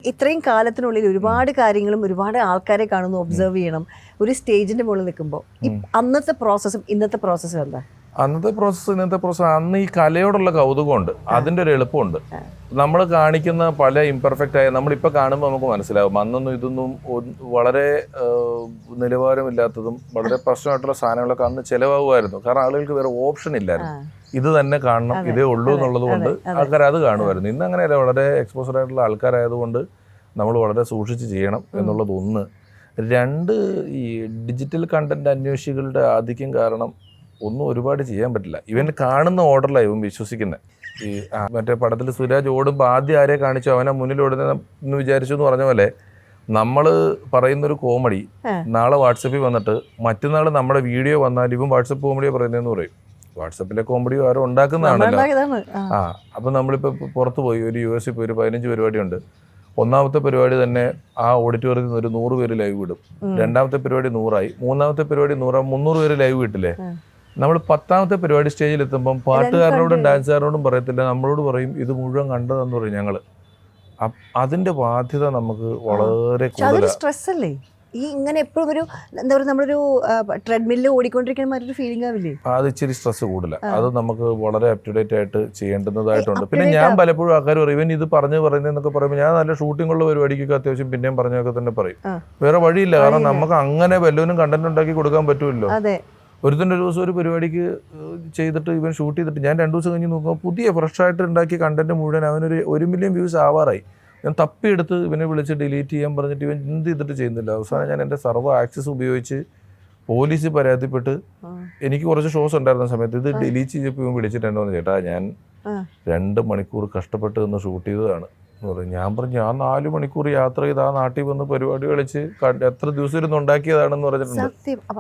ഇത്രയും കാലത്തിനുള്ളിൽ ഒരുപാട് കാര്യങ്ങളും ഒരുപാട് ആൾക്കാരെ കാണുന്നു, ഒബ്സർവ് ചെയ്യണം. ഒരു സ്റ്റേജിന്റെ മുകളിൽ നിൽക്കുമ്പോൾ അന്നത്തെ പ്രോസസ്സും ഇന്നത്തെ പ്രോസസ്സും എന്താ? അന്നത്തെ പ്രോസസ്സ് ഇന്നത്തെ പ്രോസസ്സ്, അന്ന് ഈ കലയോടുള്ള കൗതുകമുണ്ട്, അതിൻ്റെ ഒരു എളുപ്പമുണ്ട്. നമ്മൾ കാണിക്കുന്ന പല ഇംപെർഫെക്റ്റ് ആയ നമ്മളിപ്പോൾ കാണുമ്പോൾ നമുക്ക് മനസ്സിലാവും അന്നൊന്നും ഇതൊന്നും വളരെ നിലവാരമില്ലാത്തതും വളരെ പ്രശ്നമായിട്ടുള്ള സാധനങ്ങളൊക്കെ അന്ന് ചിലവാകുമായിരുന്നു. കാരണം ആളുകൾക്ക് വേറെ ഓപ്ഷൻ ഇല്ലായിരുന്നു. ഇത് തന്നെ കാണണം, ഇതേ ഉള്ളൂ എന്നുള്ളത് കൊണ്ട് ആൾക്കാർ അത് കാണുമായിരുന്നു. ഇന്ന് അങ്ങനെയല്ല, വളരെ എക്സ്പോസർ ആയിട്ടുള്ള ആൾക്കാരായതുകൊണ്ട് നമ്മൾ വളരെ സൂക്ഷിച്ച് ചെയ്യണം എന്നുള്ളത് ഒന്ന്. രണ്ട്, ഈ ഡിജിറ്റൽ കണ്ടന്റ് അന്വേഷികളുടെ ആധിക്യം കാരണം ഒന്നും ഒരുപാട് ചെയ്യാൻ പറ്റില്ല. ഇവൻ കാണുന്ന ഓർഡറിലാണ് ഇവൻ വിശ്വസിക്കുന്നത്. ഈ മറ്റേ പടത്തിൽ സുരാജ് ഓടുമ്പോൾ ആദ്യം ആരെ കാണിച്ചു അവനെ മുന്നിൽ ഓടുന്നെന്ന് വിചാരിച്ചു എന്ന് പറഞ്ഞ പോലെ നമ്മൾ പറയുന്നൊരു കോമഡി നാളെ വാട്സപ്പിൽ വന്നിട്ട് മറ്റന്നാൾ നമ്മുടെ വീഡിയോ വന്നാൽ ഇവൻ വാട്സപ്പ് കോമഡിയോ പറയുന്നതെന്ന് പറയും. വാട്സപ്പിലെ കോമഡിയോ ആരോ ഉണ്ടാക്കുന്നതാണല്ലോ. അപ്പം നമ്മളിപ്പോൾ പുറത്ത് പോയി ഒരു US പോയി ഒരു 15 പരിപാടിയുണ്ട്. ഒന്നാമത്തെ പരിപാടി തന്നെ ആ ഓഡിറ്റോറിയത്തിൽ നിന്ന് ഒരു 100 പേര് ലൈവ് വിടും. രണ്ടാമത്തെ പരിപാടി 100ആയി, മൂന്നാമത്തെ പരിപാടി 100, 300 പേര് ലൈവ് കിട്ടില്ലേ. നമ്മൾ 10ാമത്തെ പരിപാടി സ്റ്റേജിൽ എത്തുമ്പം പാട്ടുകാരനോടും ഡാൻസുകാരനോടും പറയത്തില്ല, നമ്മളോട് പറയും ഇത് മുഴുവൻ കണ്ടതെന്ന് പറയും ഞങ്ങൾ. അതിന്റെ ബാധ്യത നമുക്ക് വളരെ കൂടുതലാണ്. ഈ ഇങ്ങനെ എപ്പോഴും ഒരു എന്താ പറയുക, നമ്മളൊരു ട്രെഡ്മില്ലിൽ ഓടിക്കൊണ്ടിരിക്കുന്ന മാതിരി ഫീലിംഗ് ആവില്ലേ? അത് ഇച്ചിരി സ്ട്രെസ് കൂടുതലാണ്. അത് നമുക്ക് വളരെ അപ് ടു ഡേറ്റ് ആയിട്ട് ചെയ്യേണ്ടുന്നതായിട്ടുണ്ട്. പിന്നെ ഞാൻ പലപ്പോഴും ആൾക്കാർ പറയും ഇവൻ ഇത് പറയുന്നതെന്നൊക്കെ പറയുമ്പോൾ ഞാൻ നല്ല ഷൂട്ടിംഗ് ഉള്ള പരിപാടിക്കൊക്കെ അത്യാവശ്യം പിന്നെയും പറഞ്ഞൊക്കെ തന്നെ പറയും. വേറെ വഴിയില്ല, കാരണം നമുക്ക് അങ്ങനെ വല്ലവനും കണ്ടന്റ് ഉണ്ടാക്കി കൊടുക്കാൻ പറ്റുമല്ലോ. ഒരുത്തൻ്റെ ഒരു ദിവസം ഒരു പരിപാടിക്ക് ചെയ്തിട്ട് ഇവൻ ഷൂട്ട് ചെയ്തിട്ട് ഞാൻ 2 ദിവസം കഴിഞ്ഞ് നോക്കുമ്പോൾ പുതിയ ഫ്രഷായിട്ട് ഉണ്ടാക്കിയ കണ്ടന്റ് മുഴുവൻ അവനൊരു 1 മില്യൺ വ്യൂസ് ആവാറായി. ഞാൻ തപ്പിയെടുത്ത് ഇവനെ വിളിച്ച് ഡിലീറ്റ് ചെയ്യാൻ പറഞ്ഞിട്ട് ഇവൻ എന്ത് ചെയ്തിട്ട് ചെയ്യുന്നില്ല. അവസാനം ഞാൻ എൻ്റെ സർവ്വ ആക്സസ് ഉപയോഗിച്ച് പോലീസ് പരാതിപ്പെട്ട്, എനിക്ക് കുറച്ച് ഷോസ് ഉണ്ടായിരുന്ന സമയത്ത് ഇത് ഡിലീറ്റ് ചെയ്തപ്പോൾ ഇവൻ വിളിച്ചിട്ടുണ്ടോ എന്ന് ചേട്ടാ ഞാൻ 2 മണിക്കൂർ കഷ്ടപ്പെട്ട് നിന്ന് ഷൂട്ട് ചെയ്തതാണ് എന്ന് പറയും. ഞാൻ പറഞ്ഞു ഞാൻ 4 മണിക്കൂർ യാത്ര ചെയ്ത് ആ നാട്ടിൽ വന്ന് പരിപാടി കളിച്ച് എത്ര ദിവസം ഇരുന്ന് ഉണ്ടാക്കിയതാണെന്ന് പറഞ്ഞിട്ടുണ്ട്.